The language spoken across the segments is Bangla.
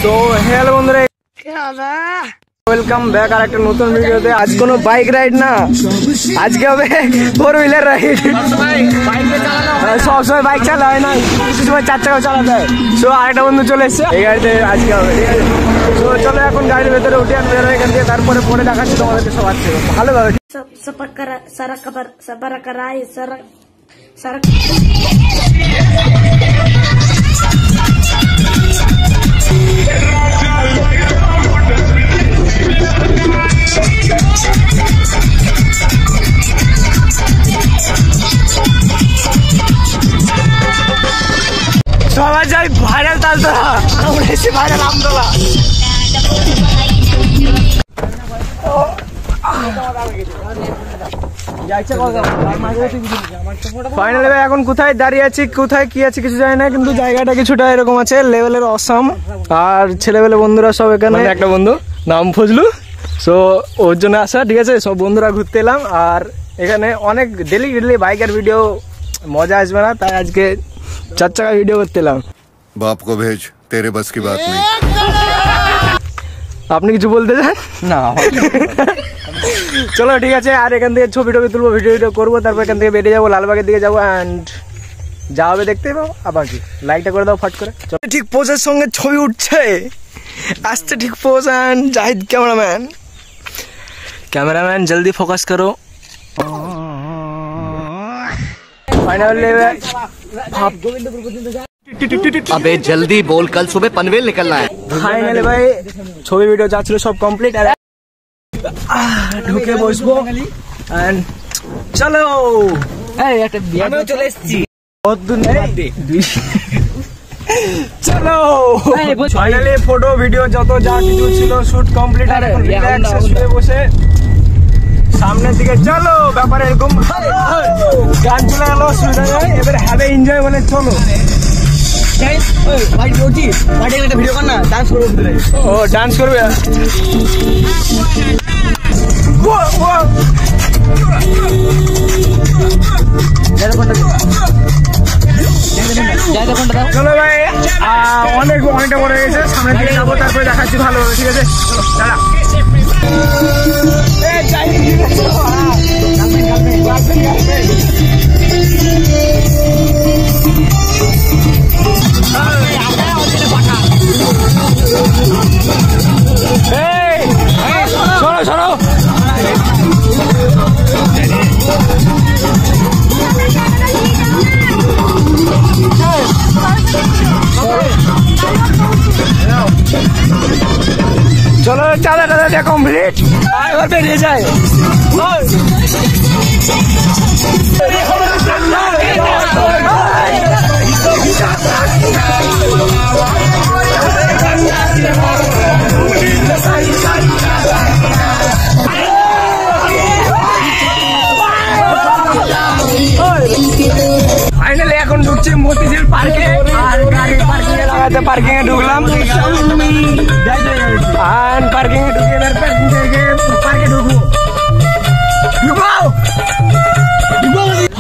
তো হ্যালো বন্ধুরা, ওয়েলকাম ব্যাক আর একটা নতুন ভিডিওতে। আজ কোনো বাইক রাইড না, আজকে হবে 4 হুইলার রাইড। সবসময় বাইক চালা হয় না, কিছু সময় 4 চাকাও চালাতে হয়। তো আরেকটা বন্ধু চলে এসছে, এই গাড়িতে আজকে হবে, ঠিক আছে? তো চলো এখন গাড়ির ভেতরে উঠে আমি বেরোয় এখান থেকে, তারপরে পরে দেখাচ্ছি তোমাদেরকে সব আছে ভালোভাবে। সবাই যাই ভাইরাল তালতলা, আমরা এসে ভাইরাল আমতলা। ফাইনালি ভাই এখন কোথায় দাঁড়িয়ে আছি, কোথায় কি আছে কিছু জানি না, কিন্তু জায়গাটা কিছুটা এরকম আছে, লেভেলের অসাম। আর ছেলেবেলে বন্ধুরা সব এখানে, একটা বন্ধু নাম ফজলু, সো ওর জন্য আসা, ঠিক আছে? সব বন্ধুরা ঘুরতে এলাম। আর এখানে অনেক ডেলি বাইকের ভিডিও মজা আসবে না, তাই আজকে 4 চাকা ভিডিও করতে এলাম। বাপ কো ভেজ, তেরে বাস কি বাত নেই। আপনি কিছু বলতে চান? না। চলো ঠিক আছে, আর এখান থেকে ছবি টবি তুলবো, ভিডিও করবো, তারপর এখান থেকে বেরিয়ে যাবো, লালবাগের দিকে যাবো। অ্যান্ড যা হবে দেখতে পাবো। আবার কি লাইকটা করে দাও ফট করে। চলো, ঠিক পোজের সঙ্গে ছবি উঠছে, আসছে ঠিক পোজ। অ্যান্ড জাহিদ ক্যামেরাম্যান জলদি ফোকাস করো। ফাইনালি अबे जल्दी बोल, कल सुबह पनवेल निकलना है। ফাইনালি ভাই ছবি ভিডিও যা ছিল সব কমপ্লিট। আর ঢুকে বসবো। চলো, চলে এসছি। চলো ফাইনালি ফটো ভিডিও যত যা কিছু ছিল শুট কমপ্লিট। আর রিল্যাক্সে শুয়ে বসে সামনের দিকে চলো। ব্যাপার এরকম, গান চলে গেল, অসুবিধা নেই, এবার হ্যাভে এনজয় বলে চলো। ভিডিও কর না, ডান্স করবে। ও ডান্স করবে, চলো ভাই। অনেকটা বড় হয়ে গেছে, সামনের দিকে যাবো, তারপরে দেখাচ্ছি ভালোভাবে, ঠিক আছে? দাঁড়া। সরো চলো, চাঁদা কমপ্লিট, এবার বেরিয়ে যায়। ফাইনালি এখন ঢুকছি মতিঝিল পার্কে। আর গাড়ি পার্কিং এ লাগাতে পার্কিং এ ঢুকলাম। আর পার্কিং এ ঢুকে এবার পার্কিং থেকে পার্কে ঢুকবো।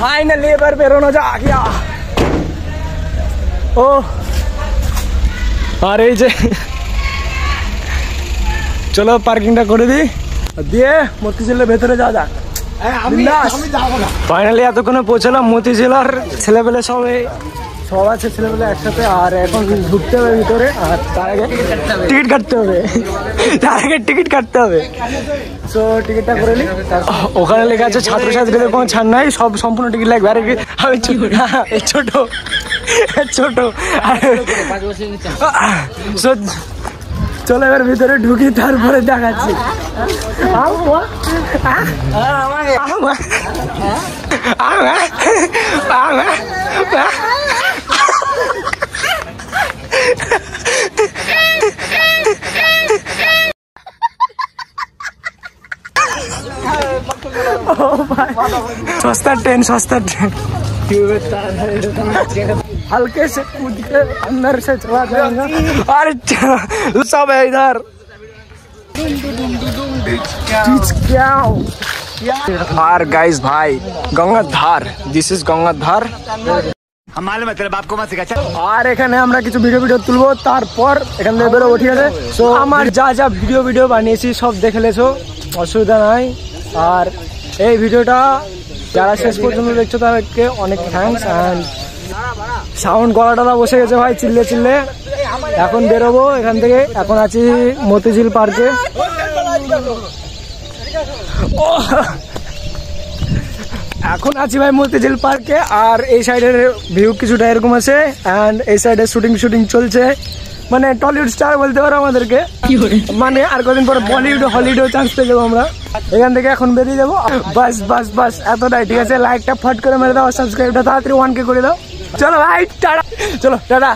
ফাইনালি এবার বেরোনো যাক। ও আর এই যে চলো পার্কিংটা করে দিই, দিয়ে মতিঝিলের ভেতরে যাওয়া যাক। ফাইনালি এতক্ষণে পৌঁছলাম মতিঝিলার। ছেলেবেলে সব আছে, ছেলেবেলে একসাথে। আর এখন ঢুকতে হবে ভিতরে, আর তার আগে টিকিট কাটতে হবে। সো টিকিটটা করে নিই। ওখানে লেখা আছে ছাত্রছাত্রীদের কোনো ছাড় নাই, সব সম্পূর্ণ টিকিট লাগবে। আর আমি ছোট চলো এবার ভিতরে ঢুকি, তারপরে দেখাচ্ছি। सस्ता ट्रेन हल्के से कूद के अंदर से चला जाएगा। अरे सब है इधर। और गाइस भाई गंगाधार, दिस इज गंगाधार। हम मालूम है तेरे बाप को मत सिखा चल। আর এখানে আমরা কিছু ভিডিও তুলবো, তারপর এখান থেকে বেরোবো, ঠিক আছে? সো আমার যা যা ভিডিও বানিয়েছি সব দেখে লেছো, অসুবিধা নাই। আর এই ভিডিওটা যারা শেষ পর্যন্ত দেখছো তাদেরকে অনেক থ্যাঙ্কস। অ্যান্ড সাউন্ড গলাটা বসে গেছে ভাই, চিল্লে। এখন বেরোবো এখান থেকে। এখন আছি মতিঝিল পার্কে। এখন আছি ভাই মতিঝিল পার্কে। আর এই সাইডের ভিউ কিছুটা এরকম আছে। অ্যান্ড এই সাইডে শুটিং চলছে, মানে টলিউড স্টার বলতে পারো আমাদেরকে। মানে আর কদিন পর বলিউড হলিউডও চান্স পেয়ে যাবো আমরা। এখান থেকে এখন বেরিয়ে যাবো। বাস এতটাই, ঠিক আছে? লাইকটা ফট করে মেরে দাও, সাবস্ক্রাইবটা তাড়াতাড়ি 1K করে দাও। চলো ভাই টাটা, চলো টাটা।